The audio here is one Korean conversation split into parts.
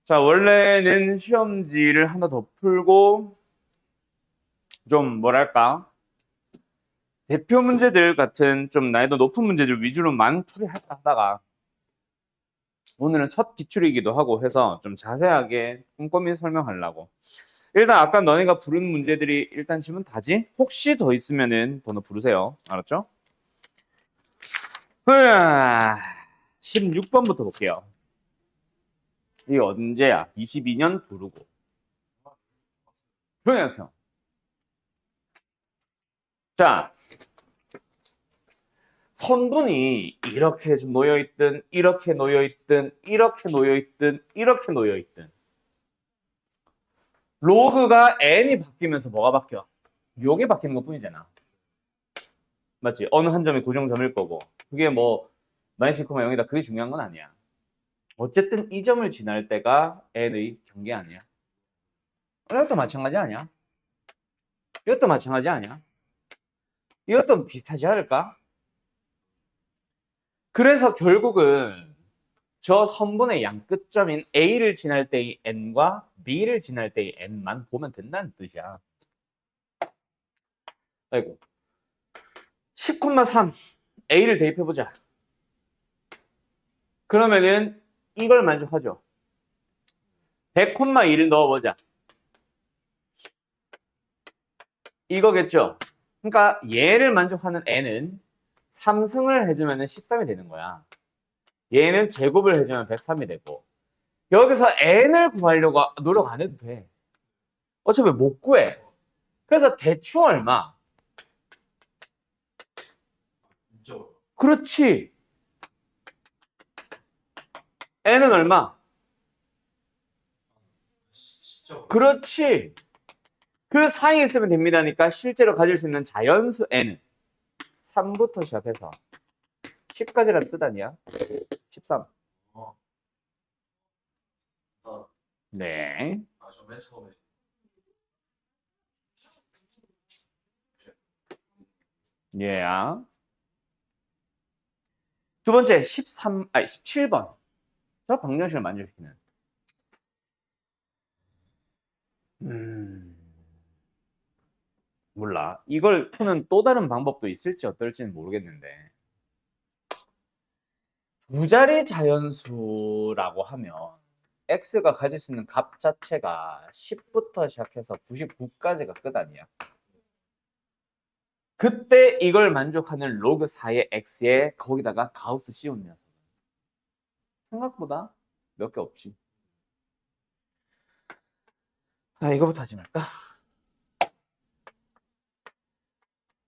자, 원래는 시험지를 하나 더 풀고 좀 뭐랄까 대표 문제들 같은 좀 난이도 높은 문제들 위주로만 풀이할까 하다가 오늘은 첫 기출이기도 하고 해서 좀 자세하게 꼼꼼히 설명하려고. 일단 아까 너네가 부른 문제들이 일단 지금 다지? 혹시 더 있으면은 번호 부르세요. 알았죠? 16번부터 볼게요. 이게 언제야? 22년 부르고. 조용히 하세요. 자, 선분이 이렇게 좀 놓여있든, 이렇게 놓여있든, 이렇게 놓여있든, 이렇게 놓여있든. 로그가 n이 바뀌면서 뭐가 바뀌어? 요게 바뀌는 것 뿐이잖아. 맞지? 어느 한 점이 고정점일 거고. 그게 뭐, 마이너스 1,0이다. 그게 중요한 건 아니야. 어쨌든 이 점을 지날 때가 n의 경계 아니야. 이것도 마찬가지 아니야? 이것도 마찬가지 아니야? 이것도 비슷하지 않을까? 그래서 결국은 저 선분의 양끝점인 A를 지날 때의 n과 B를 지날 때의 n만 보면 된다는 뜻이야. 아이고. 10,3 A를 대입해보자. 그러면은 이걸 만족하죠. 100,2를 넣어보자. 이거겠죠. 그러니까 얘를 만족하는 n은 3승을 해주면 13이 되는 거야. 얘는 제곱을 해주면 103이 되고 여기서 n을 구하려고 노력 안 해도 돼. 어차피 못 구해. 그래서 대충 얼마? 그렇지. n은 얼마? 그렇지. 그 사이에 있으면 됩니다니까 실제로 가질 수 있는 자연수 n은 3부터 시작해서 10까지라는 뜻 아니야? 13. 네. 예. 두 번째 17번. 저 방정식을 만족시키는. 몰라. 이걸 푸는 또 다른 방법도 있을지 어떨지는 모르겠는데. 두 자리 자연수라고 하면 x가 가질 수 있는 값 자체가 10부터 시작해서 99까지가 끝 아니야. 그때 이걸 만족하는 로그 4의 x에 거기다가 가우스 씌우면 생각보다 몇 개 없지. 이거부터 하지 말까?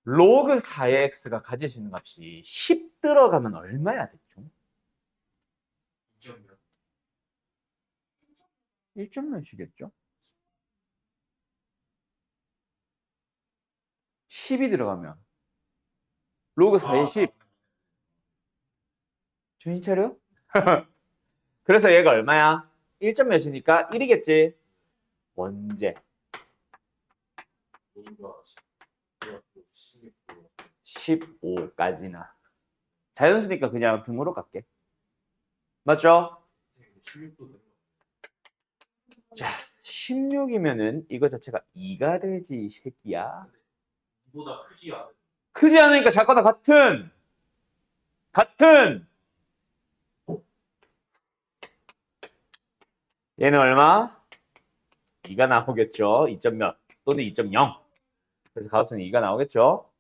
로그 4의 x가 가질 수 있는 값이 10 들어가면 얼마야 대충? 1점 몇이겠죠? 10이 들어가면 로그 4의 10 정신 차려? 그래서 얘가 얼마야? 1점 몇이니까 1이겠지? 원제 15까지나 자연수니까 그냥 등으로 갈게. 맞죠? 자, 16이면은 이거 자체가 2가 되지 이 새끼야. 보다 크지 않아. 크지 않으니까 작거나 같은 얘는 얼마? 2가 나오겠죠. 2점 몇 또는 2.0. 그래서 가우스는 2가 나오겠죠.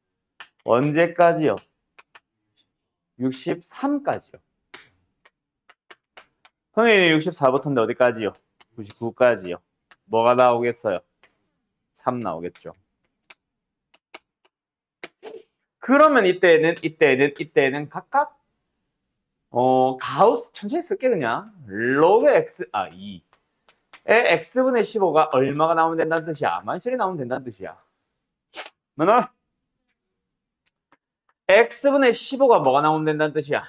언제까지요? 63까지요. 선생님 64부터인데 어디까지요? 99까지요. 뭐가 나오겠어요? 3 나오겠죠. 그러면 이때는 각각 가우스 천천히 쓸게 그냥. 로그 x 2에 x분의 15가 얼마가 나오면 된다는 뜻이야? 만실이 나오면 된다는 뜻이야. 뭐나? x분의 15가 뭐가 나오면 된다는 뜻이야?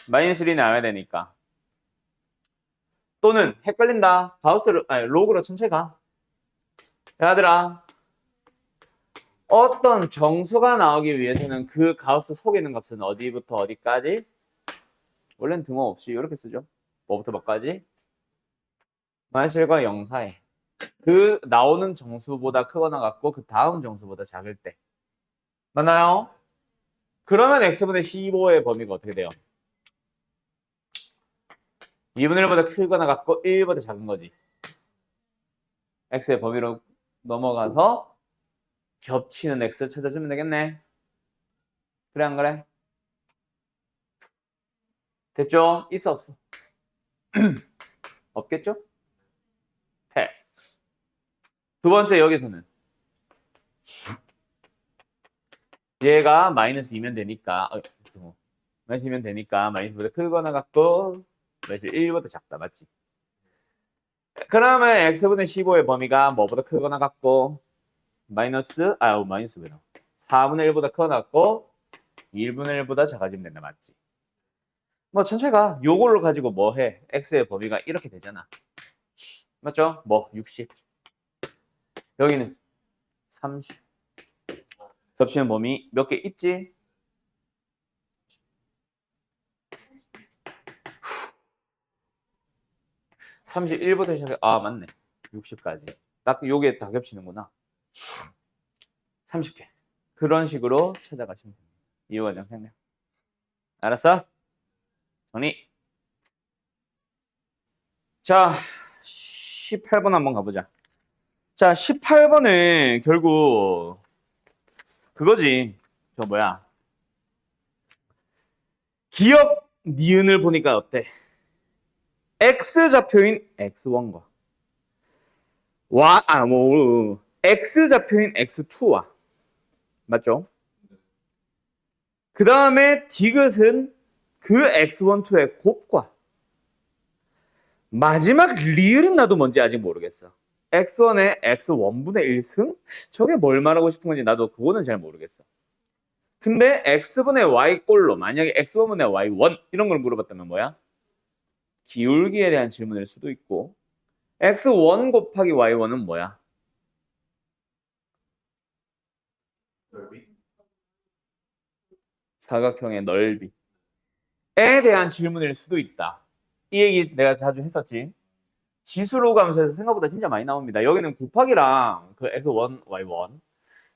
마이너스 1이 나와야 되니까. 또는 헷갈린다. 로그로 천천히 가. 얘들아, 어떤 정수가 나오기 위해서는 그 가우스 속에 있는 값은 어디부터 어디까지? 원래는 등호 없이 이렇게 쓰죠. 뭐부터 몇까지? 마이너스 1과 0 사이. 그 나오는 정수보다 크거나 같고 그 다음 정수보다 작을 때. 맞나요? 그러면 x분의 15의 범위가 어떻게 돼요? 2분의 1보다 크거나 같고 1보다 작은 거지. x의 범위로 넘어가서 겹치는 x 찾아주면 되겠네. 그래 안 그래? 됐죠? 있어 없어? 없겠죠? 패스. 두 번째 여기서는 얘가 마이너스 2면 되니까 마이너스 2면 되니까 마이너스보다 크거나 같고 마이너스 1보다 작다. 맞지? 그러면 x분의 15의 범위가 뭐보다 크거나 같고 마이너스 왜요? 4분의 1보다 크거나 같고 1분의 1보다 작아지면 된다. 맞지? 뭐 천천히 가. 요걸로 가지고 뭐 해? x의 범위가 이렇게 되잖아. 맞죠? 뭐 60. 여기는 30. 겹치는 범위 몇 개 있지? (31부터) 시작해. 아 맞네. 60까지. 딱 요게 다 겹치는구나. 30개. 그런 식으로 찾아가시면 됩니다. 이 과정 생략. 알았어? 정리. 자, 18번 한번 가보자. 자, 18번은 결국 그거지. 저 뭐야? 기억 니은을 보니까 어때? X좌표인 X1과 X좌표인 X2와 맞죠? 그 다음에 디귿은 그 X1, 2의 곱과 마지막 리을은 나도 뭔지 아직 모르겠어. X1의 X1분의 1승? 저게 뭘 말하고 싶은 건지 나도 그거는 잘 모르겠어. 근데 X분의 Y꼴로 만약에 X1분의 Y1 이런 걸 물어봤다면 뭐야? 기울기에 대한 질문일 수도 있고 X1 곱하기 Y1은 뭐야? 넓이? 사각형의 넓이에 대한 질문일 수도 있다. 이 얘기 내가 자주 했었지. 지수로 가면서 생각보다 진짜 많이 나옵니다. 여기는 곱하기랑 그 X1, Y1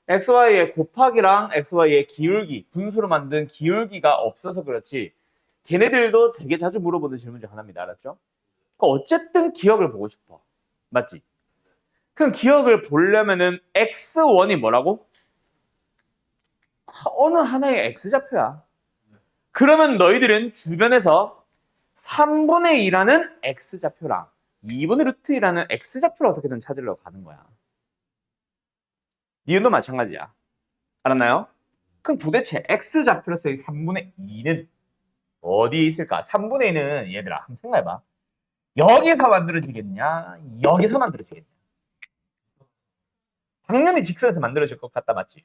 XY의 곱하기랑 XY의 기울기, 분수로 만든 기울기가 없어서 그렇지 걔네들도 되게 자주 물어보는 질문 중 하나입니다. 알았죠? 그러니까 어쨌든 기억을 보고 싶어. 맞지? 그럼 기억을 보려면은 X1이 뭐라고? 어느 하나의 X좌표야. 그러면 너희들은 주변에서 3분의 2라는 X좌표랑 2분의 루트 2라는 X좌표를 어떻게든 찾으려고 가는 거야. 니은도 마찬가지야. 알았나요? 그럼 도대체 X좌표로서의 3분의 2는 어디에 있을까? 3분의 2는 얘들아 한번 생각해봐. 여기서 만들어지겠냐? 여기서 만들어지겠냐? 당연히 직선에서 만들어질 것 같다. 맞지?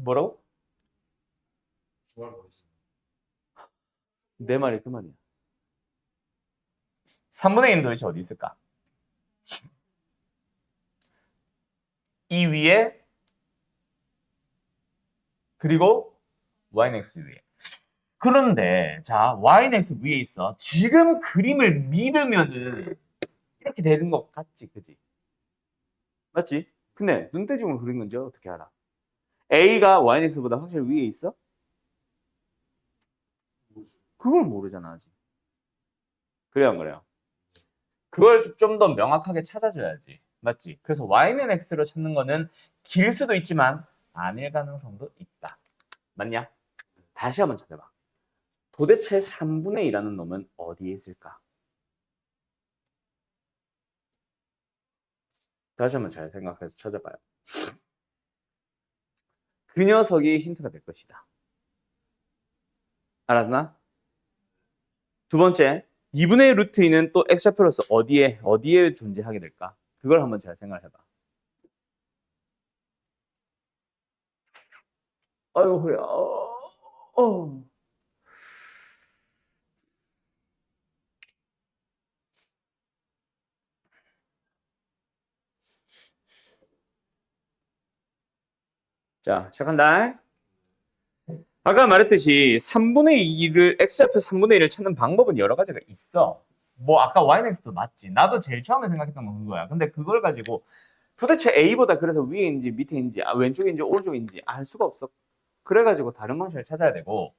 뭐라고? 중앙 보이지? 내 말이 그 말이야. 3분의 2는 도대체 어디 있을까? 이 위에 그리고 yx 위에. 그런데 자 yx 위에 있어. 지금 그림을 믿으면은 이렇게 되는 것 같지, 그지? 맞지? 근데 눈대중으로 그린 건지 어떻게 알아? a가 yx보다 확실히 위에 있어? 그걸 모르잖아 아직. 그래요, 안 그래요? 그걸 좀 더 명확하게 찾아줘야지. 맞지? 그래서 y는 x로 찾는 거는 길 수도 있지만 아닐 가능성도 있다. 맞냐? 다시 한번 찾아봐. 도대체 3분의 2라는 놈은 어디에 있을까? 다시 한번 잘 생각해서 찾아봐요. 그 녀석이 힌트가 될 것이다. 알았나? 두 번째, 2분의 루트 2는 또 x좌표로서 어디에 존재하게 될까? 그걸 한번 잘 생각해봐. 아이고, 허리야. 어. 자, 시작한다. 아까 말했듯이 3분의 2를 x좌표 3분의 1을 찾는 방법은 여러 가지가 있어. 뭐 아까 yx도 맞지. 나도 제일 처음에 생각했던 건 그거야. 근데 그걸 가지고 도대체 a보다 그래서 위에인지 밑에인지 왼쪽인지 오른쪽인지 알 수가 없어. 그래가지고 다른 방식을 찾아야 되고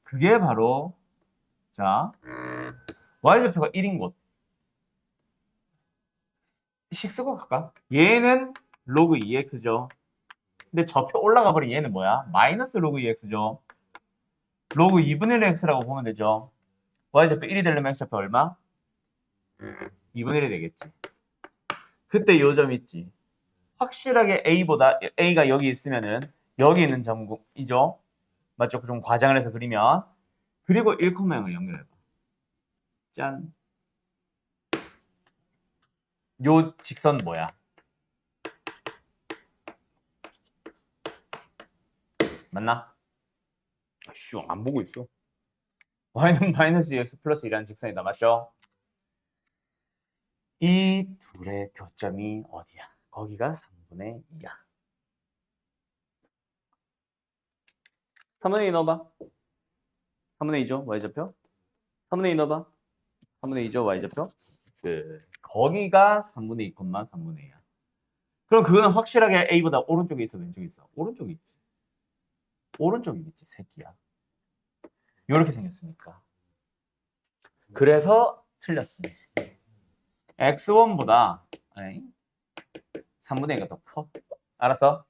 그게 바로 자 y좌표가 1인 곳 식 쓰고 갈까? 얘는 로그 2x죠. 근데 저표 올라가 버린 얘는 뭐야? 마이너스 로그 2x죠. 로그 2분의 1 x라고 보면 되죠. y좌표 1이 되려면 x좌표 얼마? 2분의 1이 되겠지. 그때 요점 있지. 확실하게 a가 여기 있으면은 여기 있는 점이죠. 맞죠? 좀 과장을 해서 그리면 그리고 1,0을 연결해봐. 짠. 요 직선 뭐야? 맞나? 아씨, 안 보고 있어. y는 마이너스 x 플러스 1이라는 직선이다. 맞죠? 이 둘의 교점이 어디야? 거기가 3분의 2야. 3분의 2 넣어봐. 3분의 2죠? y좌표. 3분의 2 넣어봐. 3분의 2죠? y좌표. 거기가 3분의 2, 3분의 2야. 그럼 그거는 확실하게 a보다 오른쪽에 있어, 왼쪽에 있어? 오른쪽에 있지. 오른쪽에 있지, 새끼야. 이렇게 생겼으니까. 그래서 틀렸어. x1보다 3분의 2가 더 커. 알았어?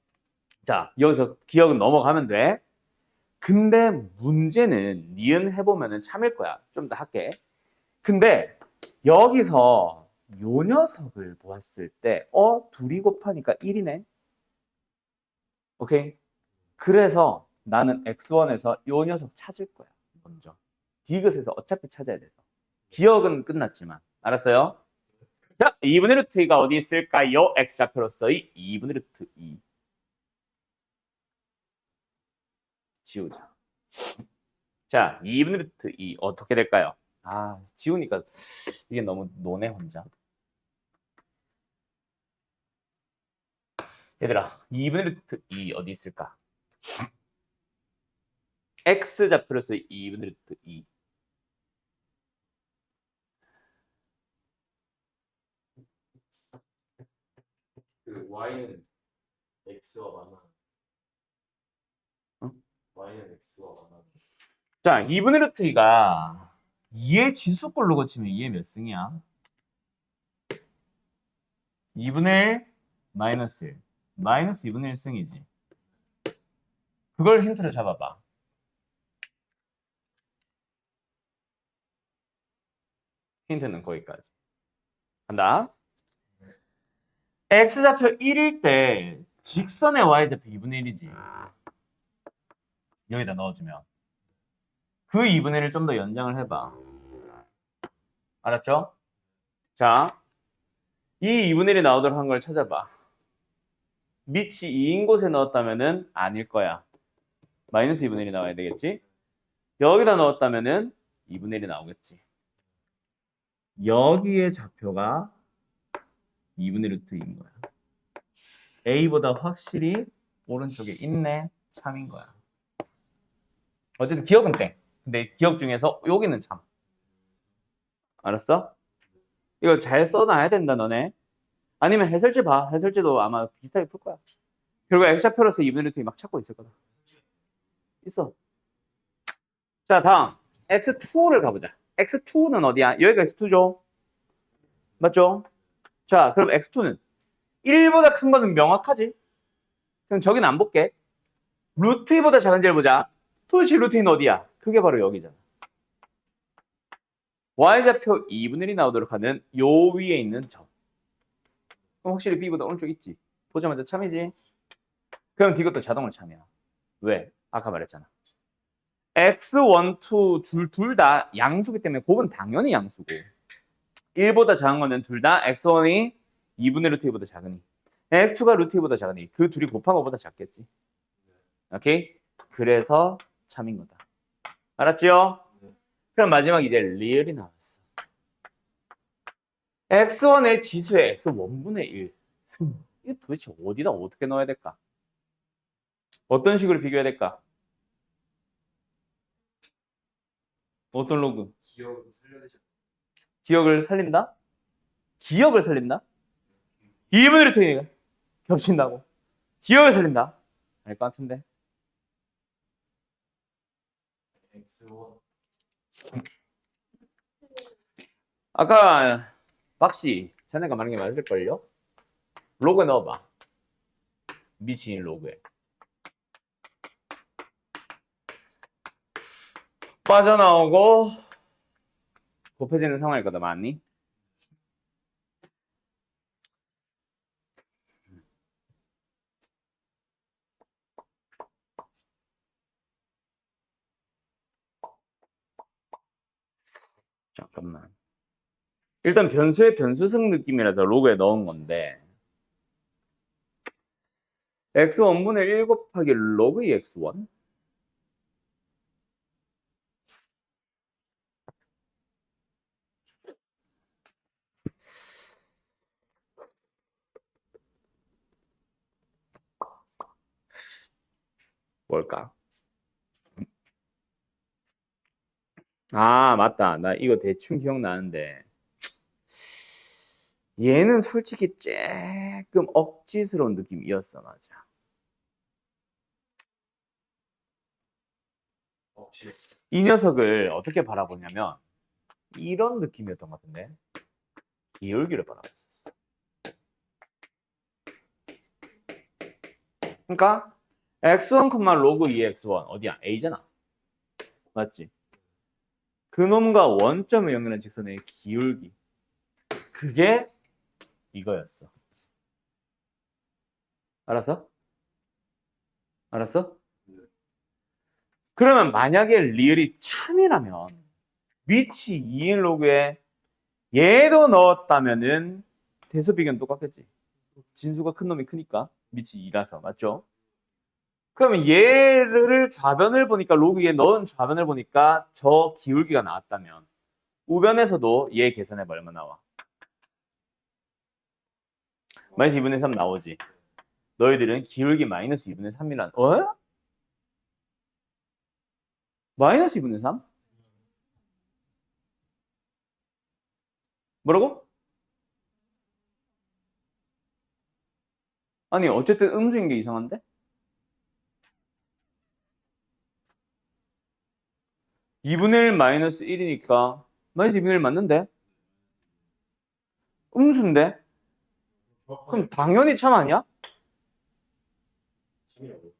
자, 여기서 기억은 넘어가면 돼. 근데 문제는 니은 해보면은 참일 거야. 좀 더 할게. 근데 여기서 요 녀석을 보았을 때 둘이 곱하니까 1이네. 오케이? 그래서 나는 x1에서 요 녀석 찾을 거야. 먼저. 디귿에서 어차피 찾아야 돼서. 기억은 끝났지만. 알았어요? 자, 2분의 루트 2가 어디 있을까요? x좌표로서의 2분의 루트 2. 지우자. 자, 2분의 루트 2 어떻게 될까요? 아, 지우니까 이게 너무 노네 혼자. 얘들아, 2분의 루트 2 어디 있을까? x좌표로서의 2분의 루트 2. 그 y는 x와 만나. 어? y는 x와 만나. 자, 2분의 루트 2가 2의 지수꼴로 고치면 2의 몇 승이야? 2분의 1 마이너스 1. 마이너스 2분의 1 승이지. 그걸 힌트로 잡아봐. 힌트는 거기까지. 간다. x좌표 1일 때 직선의 y좌표 2분의 1이지. 여기다 넣어주면. 그 2분의 1을 좀 더 연장을 해봐. 알았죠? 자, 이 2분의 1이 나오도록 한 걸 찾아봐. 밑이 2인 곳에 넣었다면은 아닐 거야. 마이너스 2분의 1이 나와야 되겠지? 여기다 넣었다면은 2분의 1이 나오겠지. 여기에 좌표가 2분의 루트 2인 거야. A보다 확실히 오른쪽에 있네. 참인 거야. 어쨌든 기억은 땡. 근데 기억 중에서 여기는 참. 알았어? 이거 잘 써놔야 된다 너네. 아니면 해설지 봐. 해설지도 아마 비슷하게 풀 거야. 그리고 X좌표로서 2분의 루트 2 막 찾고 있을 거다. 있어. 자, 다음 X2를 가보자. X2는 어디야? 여기가 X2죠? 맞죠? 자, 그럼 X2는 1보다 큰 거는 명확하지? 그럼 저기는 안 볼게. 루트 2보다 작은지를 보자. 도대체 루트 2는 어디야? 그게 바로 여기잖아. Y좌표 2분의 1이 나오도록 하는 요 위에 있는 점. 그럼 확실히 B보다 오른쪽 있지? 보자마자 참이지? 그럼 이것도 자동으로 참이야. 왜? 아까 말했잖아. X1, 2 둘 다 양수기 때문에 곱은 당연히 양수고 1보다 작은 거는 둘 다 X1이 2분의 루트 2보다 작으니 X2가 루트 2보다 작으니 그 둘이 곱한 것보다 작겠지. 오케이? 그래서 참인 거다. 알았지요? 그럼 마지막 이제 리얼이 나왔어. X1의 지수의 X1분의 1 승. 이게 도대체 어디다 어떻게 넣어야 될까? 어떤 식으로 비교해야 될까? 어떤 로그? 기억을 살려내셨. 기억을 살린다? 기억을 살린다? 2분의 루트니까 겹친다고. 기억을 살린다. 알 것 같은데. X1 아까 박씨 자네가 말한 게 맞을걸요? 로그에 넣어봐. 미친 로그에. 빠져나오고 곱해지는 상황일 거다 맞니? 잠깐만. 일단 변수의 변수성 느낌이라서 로그에 넣은 건데 x1분의 1 곱하기 로그 x1? 뭘까? 아, 맞다. 나 이거 대충 기억나는데. 얘는 솔직히 조금 억지스러운 느낌이었어, 맞아. 혹시 이 녀석을 어떻게 바라보냐면 이런 느낌이었던 것 같은데. 기울기를 바라봤었어. 그러니까 x1, 로그 2x1 어디야? a잖아. 맞지? 그놈과 원점을 연결한 직선의 기울기. 그게 이거였어. 알았어? 알았어? 그러면 만약에 리을이 참이라면 위치 2인 로그에 얘도 넣었다면은 대소비견 똑같겠지. 진수가 큰 놈이 크니까 위치 2라서 맞죠? 그러면 얘를 좌변을 보니까 로그 얘 넣은 좌변을 보니까 저 기울기가 나왔다면 우변에서도 얘 계산해봐 얼마 나와? 마이너스 2분의 3 나오지. 너희들은 기울기 마이너스 2분의 3이란 어? 마이너스 2분의 3? 뭐라고? 아니 어쨌든 음수인 게 이상한데? 2분의 1 마이너스 1이니까 마이너스 2분의 1 맞는데? 음수인데? 그럼 당연히 참 아니야? 참이라고.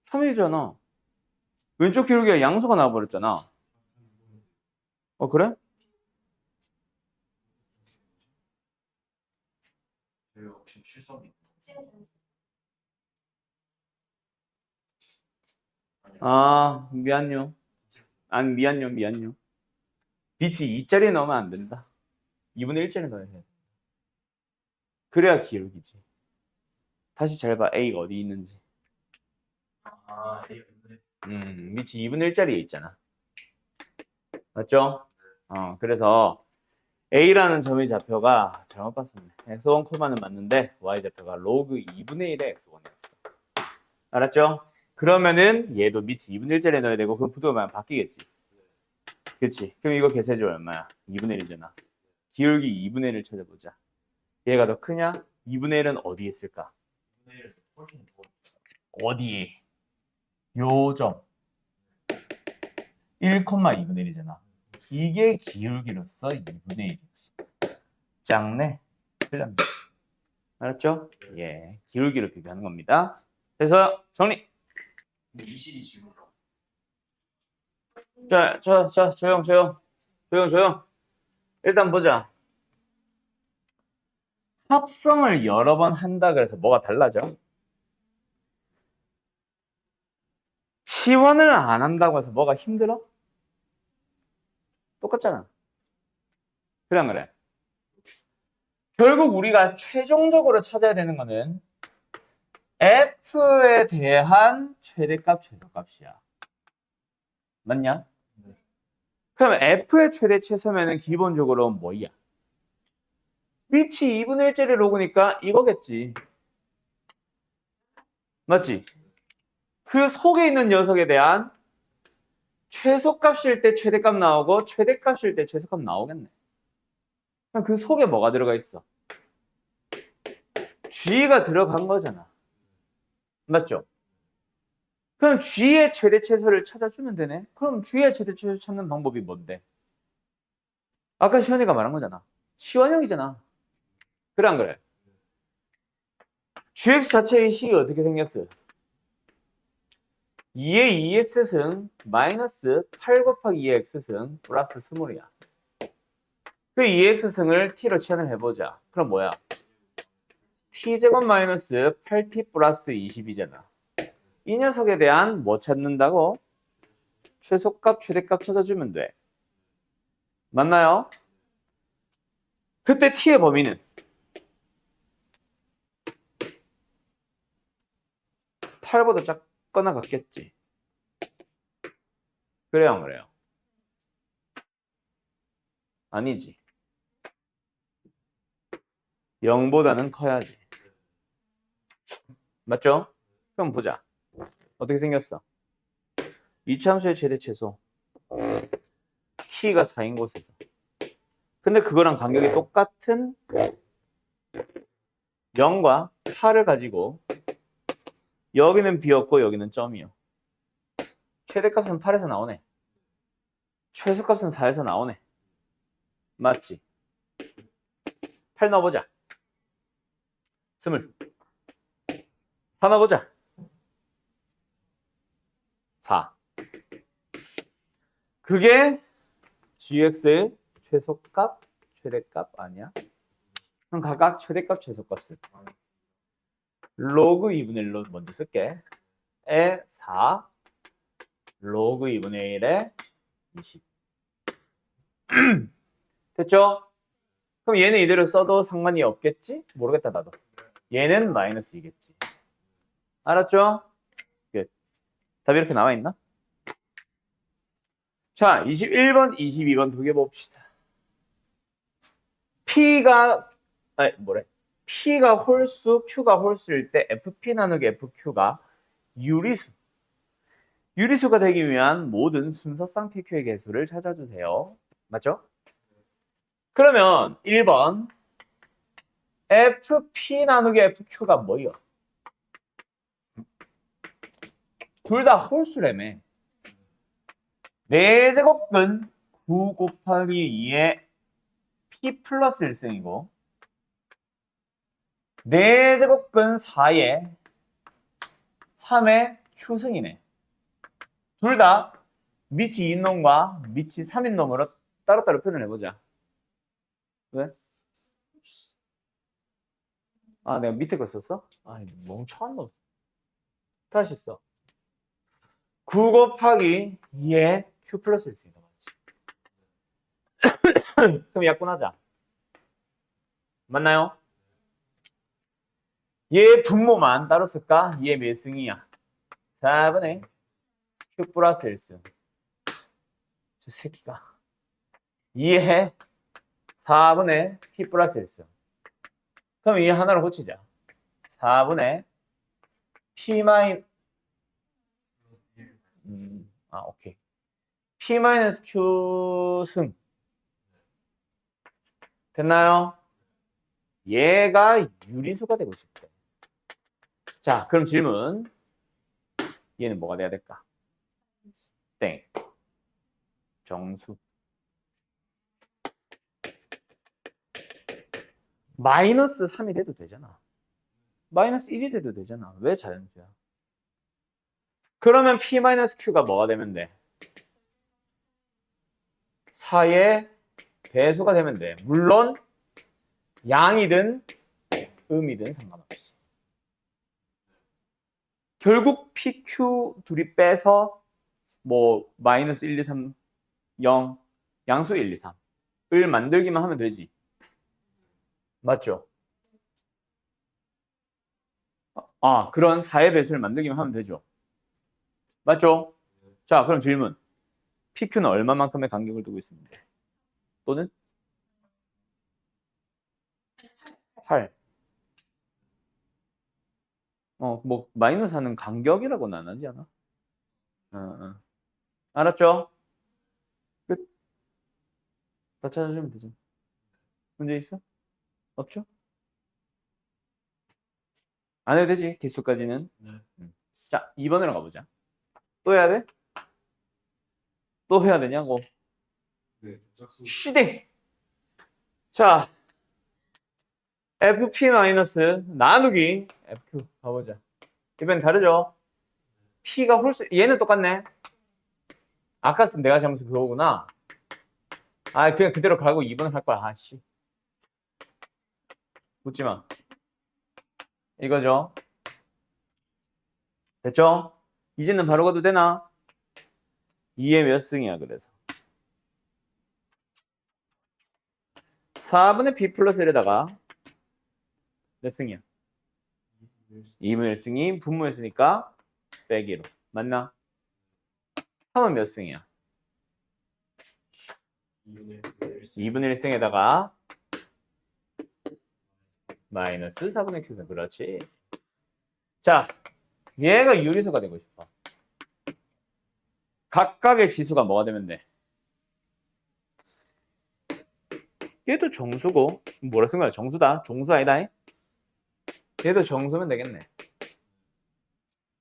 3이잖아. 왼쪽 기울기가 양수가 나와버렸잖아. 어 그래? 저희 혹시 실수합니까? 아 미안요. 아니 미안요. 빛이 2짜리 넣으면 안 된다. 2분의 1짜리 넣어야 돼. 그래야 기울기지. 다시 잘 봐. A가 어디 있는지. 아, A였네. 밑이 2분의 1짜리에 있잖아. 맞죠? 그래서 A라는 점의 좌표가 잘못 봤었네. x1, 는 맞는데 y좌표가 로그 2분의 1의 x1이었어. 알았죠? 그러면은 얘도 밑이 2분의 1짜리 넣어야 되고 그럼 부도가 바뀌겠지. 그치? 그럼 이거 계세조 얼마야? 2분의 1이잖아. 기울기 2분의 1을 찾아보자. 얘가 더 크냐? 2분의 1은 어디에 있을까? 2분의 1 훨씬 더. 어디에? 요 점. 1,2분의 1이잖아. 이게 기울기로서 2분의 1이지. 작네. 틀렸네. 알았죠? 예. 기울기를 비교하는 겁니다. 그래서 정리. 이실이 지금 자, 조용. 일단 보자. 합성을 여러 번 한다 그래서 뭐가 달라져? 치원을 안 한다고 해서 뭐가 힘들어? 똑같잖아. 그래 안 그래? 결국 우리가 최종적으로 찾아야 되는 거는 f에 대한 최대값, 최소값이야. 맞냐? 그럼 f의 최대 최소면은 기본적으로 뭐야? 밑이 2분의 1짜리 로그니까 이거겠지. 맞지? 그 속에 있는 녀석에 대한 최소값일 때 최대값 나오고 최대값일 때 최소값 나오겠네. 그럼 그 속에 뭐가 들어가 있어? g가 들어간 거잖아. 맞죠? 그럼 g의 최대 최소를 찾아주면 되네. 그럼 g의 최대 최소 찾는 방법이 뭔데? 아까 시원이가 말한 거잖아. 치환형이잖아. 그래 안 그래? gx 자체의 식이 어떻게 생겼어요? 2의 2x승 마이너스 8 곱하기 2x승 플러스 스몰이야. 그 2x승을 t로 치환을 해보자. 그럼 뭐야? t제곱 마이너스 8t 플러스 20이잖아. 이 녀석에 대한 뭐 찾는다고? 최소값, 최대값 찾아주면 돼. 맞나요? 그때 t의 범위는 8보다 작거나 같겠지. 그래요, 안 그래요? 아니지. 0보다는 커야지. 맞죠? 그럼 보자. 어떻게 생겼어? 이차함수의 최대 최소. t가 4인 곳에서. 근데 그거랑 간격이 똑같은 0과 8을 가지고 여기는 b였고 여기는 점이요. 최대값은 8에서 나오네. 최소값은 4에서 나오네. 맞지? 8 넣어보자. 20. 4 넣어보자. 4. 그게 gx의 최소값, 최대값 아니야? 그럼 각각 최대값, 최소값은 로그 2분의 1로 먼저 쓸게. 에 4, 로그 2분의 1에 20. 됐죠? 그럼 얘는 이대로 써도 상관이 없겠지? 모르겠다 나도. 얘는 마이너스 2겠지. 알았죠? 끝. 답이 이렇게 나와 있나? 자, 21번, 22번 두 개 봅시다. P가 P가 홀수, Q가 홀수일 때 FP 나누기 FQ가 유리수. 유리수가 되기 위한 모든 순서상 PQ의 개수를 찾아주세요. 맞죠? 그러면 1번 FP 나누기 FQ가 뭐예요? 둘 다 홀수라며. 4제곱근 9 곱하기 2의 P 플러스 1승이고 4제곱근 4의 3의 Q승이네. 둘 다 밑이 2인 놈과 밑이 3인 놈으로 따로따로 표현을 해보자. 왜? 아, 내가 밑에 거 썼어? 아, 멍청한 놈. 다시 써. 9 곱하기 2의 Q 플러스 1승이다. 맞지? 그럼 약분하자. 맞나요? 얘 분모만 따로 쓸까? 얘 몇 승이야? 4분의 Q 플러스 1승. 저 새끼가. 얘 4분의 P 플러스 1승. 그럼 이 하나로 고치자. 4분의 P 마이 오케이. P 마이너스 Q 승. 됐나요? 얘가 유리수가 되고 싶대. 자, 그럼 질문. 얘는 뭐가 돼야 될까? 땡. 정수. 마이너스 3이 돼도 되잖아. 마이너스 1이 돼도 되잖아. 왜 자연수야? 그러면 P 마이너스 Q가 뭐가 되면 돼? 4의 배수가 되면 돼. 물론 양이든 음이든 상관없이. 결국 PQ 둘이 빼서 뭐 마이너스 1, 2, 3, 0 양수 1, 2, 3을 만들기만 하면 되지. 맞죠? 그런 4의 배수를 만들기만 하면 되죠. 맞죠? 자, 그럼 질문. PQ는 얼마만큼의 간격을 두고 있습니다. 또는 8. 뭐 마이너스 하는 간격이라고는 안 하지 않아? 어. 알았죠? 끝. 다 찾아주면 되죠. 문제 있어? 없죠? 안 해도 되지, 개수까지는. 네. 자, 2번으로 가보자. 또 해야 돼? 또 해야 되냐고. 네. 짝수. 쉬대. 자, FP 마이너스 나누기 FQ 가보자. 이번엔 다르죠? P가 홀수, 얘는 똑같네. 아까 내가 잘못한 그거구나. 아, 그냥 그대로 가고 2번을 할 거야. 아씨. 묻지 마. 이거죠? 됐죠? 이제는 바로 가도 되나? 2의 몇 승이야, 그래서. 4분의 B 플러스 1에다가 몇 승이야? 2분의 1승이 분모했으니까 빼기로. 맞나? 3은 몇 승이야? 2분의 1승에다가 마이너스 4분의 Q승. 그렇지. 자, 얘가 유리수가 되고 싶어. 각각의 지수가 뭐가 되면 돼? 얘도 정수고, 뭐라 쓴 거야? 정수다. 종수 아니다. 얘도 정수면 되겠네.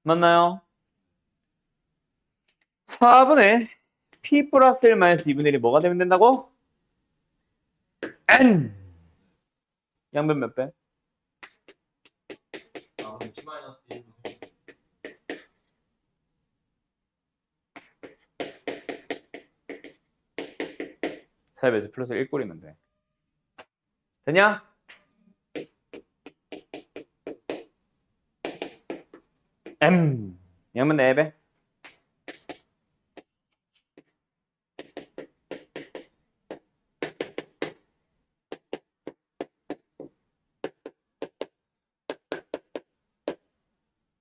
맞나요? 4분의 P 플러스 1 마이너스 2분의 1이 뭐가 되면 된다고? N! 양변 몇 배? 아, 그럼 P 마이너스 1. 4배에서 플러스 1 꼴이면 돼. 되냐? M. 양변 4배.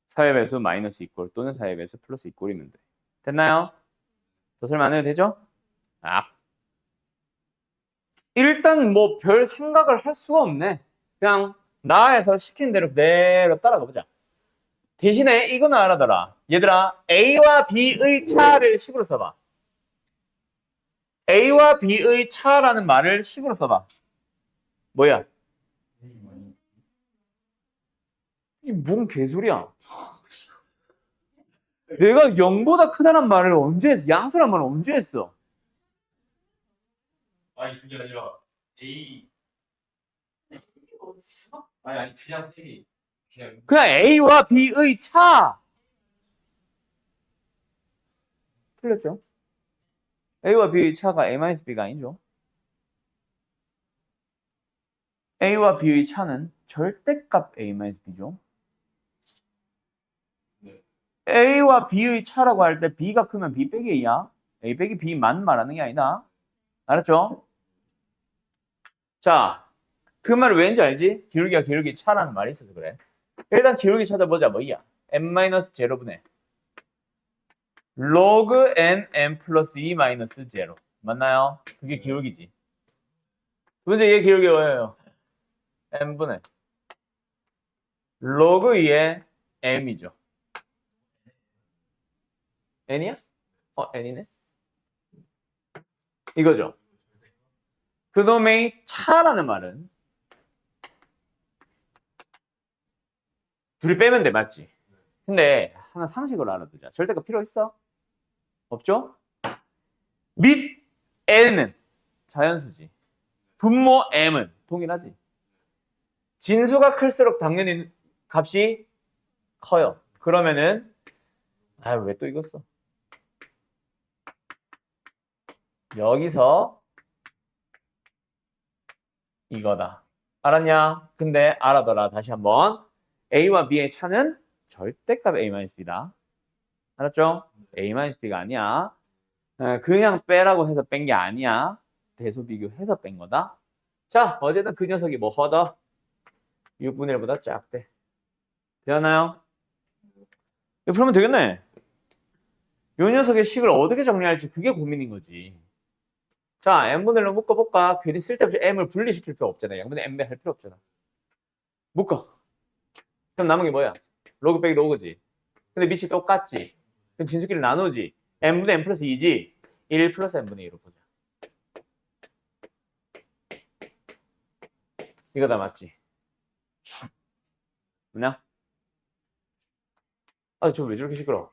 사회 배수 마이너스 이꼴 또는 사회 배수 플러스 이꼴이면 돼. 됐나요? 더 설명 안 해도 되죠? 아. 일단 뭐 별 생각을 할 수가 없네. 그냥 나에서 시킨 대로 그대로 따라가 보자. 대신에 이거는 알아둬라. 얘들아, A와 B의 차를 식으로 써봐. A와 B의 차라는 말을 식으로 써봐. 뭐야? 이게 뭔 개소리야? 내가 0보다 크다는 말을 언제 했어? 양수란 말을 언제 했어? 아니, 그게 아니라 A. 아니, 그냥 셈이. 그냥 A와 B의 차. 틀렸죠? A와 B의 차가 A-B가 아니죠. A와 B의 차는 절대값 A-B죠. 네. A와 B의 차라고 할 때 B가 크면 B 빼기 A야. A 빼기 B만 말하는 게 아니다. 알았죠? 자, 그 말이 왠지 알지? 기울기가 기울기 차라는 말이 있어서 그래. 일단 기울기 찾아보자. 뭐야? n-0분의 로그 n 플러스 2 마이너스 0. 맞나요? 그게 기울기지. 두 번째 얘 기울기 뭐예요? n분의 로그 2의 m이죠. n이야? n이네? 이거죠. 그놈의 차라는 말은 둘이 빼면 돼, 맞지? 근데 하나 상식으로 알아두자. 절대가 필요 있어? 없죠? 및 n은 자연수지. 분모 m은 동일하지. 진수가 클수록 당연히 값이 커요. 그러면은 왜 또 이거 써? 여기서 이거다. 알았냐? 근데 알아둬라. 다시 한번. A와 B의 차는 절대값 A-B다. 알았죠? A-B가 아니야. 그냥 빼라고 해서 뺀 게 아니야. 대소 비교해서 뺀 거다. 자, 어쨌든 그 녀석이 뭐 허더? 6분의 1보다 작대. 되었나요? 이거 풀면 되겠네. 요 녀석의 식을 어떻게 정리할지 그게 고민인 거지. 자, n분의 1로 묶어볼까? 괜히 쓸데없이 m을 분리시킬 필요 없잖아. 양분의 n배 할 필요 없잖아. 묶어. 그럼 남은 게 뭐야? 로그 빼기 로그지. 근데 밑이 똑같지. 그럼 진수끼리 나누지. n분의 n 플러스 2지. 1 플러스 n분의 2로 보자. 이거 다 맞지? 뭐냐? 아, 저 왜 저렇게 시끄러워?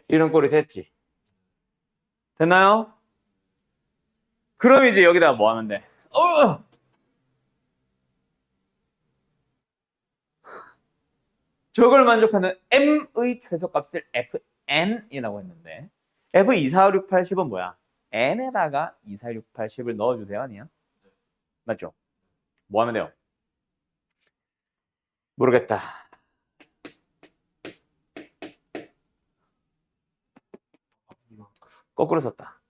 이런 꼴이 됐지? 됐나요? 그럼 이제 여기다가 뭐 하면 돼? 저걸 만족하는 m의 최소값을 fn이라고 했는데 f 2, 4, 5, 6, 8, 10은 뭐야? n에다가 2, 4, 6, 8, 10을 넣어주세요 아니야? 맞죠? 뭐 하면 돼요? 모르겠다. 거꾸로 썼다.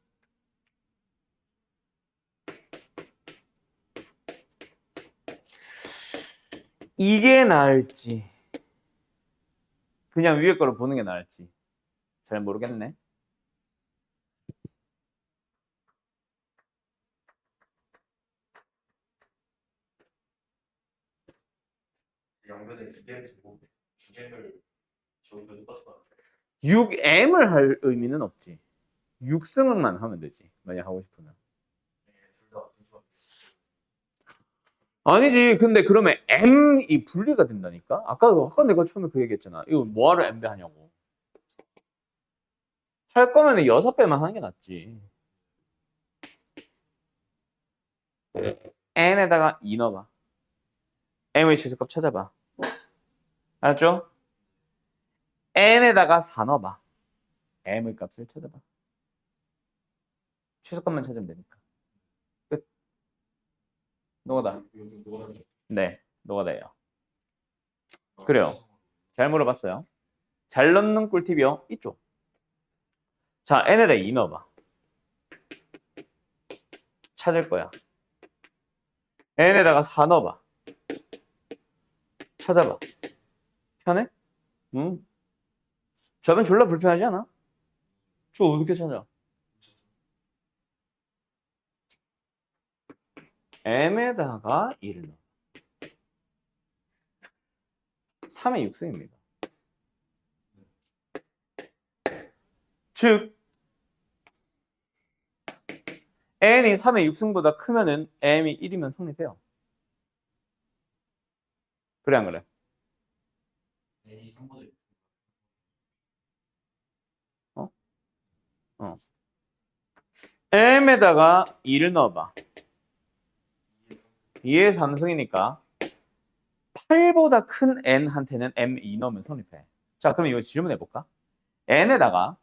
이게 나을지 그냥 위에 거를 보는 게 나을지 잘 모르겠네. 양변에 기계를 주고 기계를 저기도 똑같아. 6m을 할 의미는 없지. 6승만 하면 되지. 만약 하고 싶으면. 둘다 아니지. 근데 그러면 m이 분리가 된다니까? 아까 내가 처음에 그 얘기했잖아. 이거 뭐하러 m배 하냐고. 할 거면 6배만 하는 게 낫지. n에다가 2 넣어봐. m의 최소값 찾아봐. 알았죠? n에다가 4 넣어봐. m의 값을 찾아봐. 최소값만 찾으면 되니까. 끝. 노가다. 네, 노가다예요. 그래요. 잘 물어봤어요. 잘 넣는 꿀팁이요. 이쪽. 자, n에다 2 넣어봐. 찾을 거야. n에다가 4 넣어봐. 찾아봐. 편해? 응. 저면 졸라 불편하지 않아? 저 어떻게 찾아? m에다가 1을 넣어. 3의 6승입니다. 즉 n이 3의 6승보다 크면은 m이 1이면 성립해요. 그래 안 그래? m에다가 2를 넣어봐. 2의 3승이니까 8보다 큰 n한테는 m2 넣으면 성립해. 자, 그럼 이거 질문해볼까? n에다가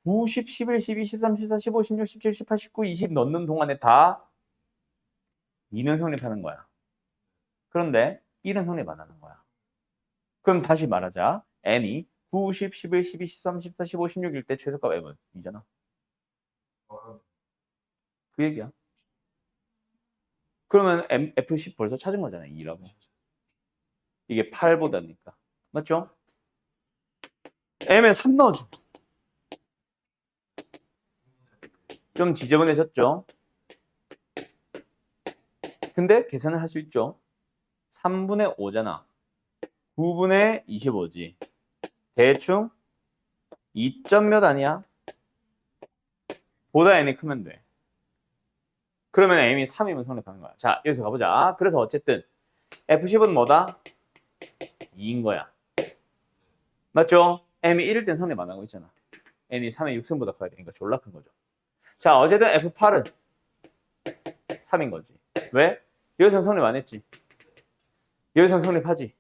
9, 10, 11, 12, 13, 14, 15, 16, 17, 18, 19, 20 넣는 동안에 다 2는 성립하는 거야. 그런데 1은 성립 안 하는 거야. 그럼 다시 말하자. n이 9, 10, 11, 12, 13, 14, 15, 16일 때 최소값 m은 2잖아. 그 얘기야. 그러면 F10 벌써 찾은 거잖아. 2라고. 이게 8보다니까. 맞죠? M에 3 넣어줘. 좀 지저분해졌죠? 근데 계산을 할 수 있죠. 3분의 5잖아. 9분의 25지. 대충 2점 몇 아니야? 보다 n이 크면 돼. 그러면 m이 3이면 성립하는 거야. 자, 여기서 가보자. 그래서 어쨌든 F10은 뭐다? 2인 거야. 맞죠? m이 1일 땐 성립 안 하고 있잖아. n이 3의 6승보다 커야 되니까 졸라 큰 거죠. 자, 어쨌든 F8은 3인 거지. 왜? 여기서 성립 안 했지. 여기서 성립하지.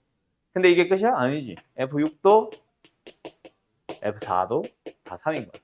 근데 이게 끝이야? 아니지. F6도 F4도 다 3인 거야.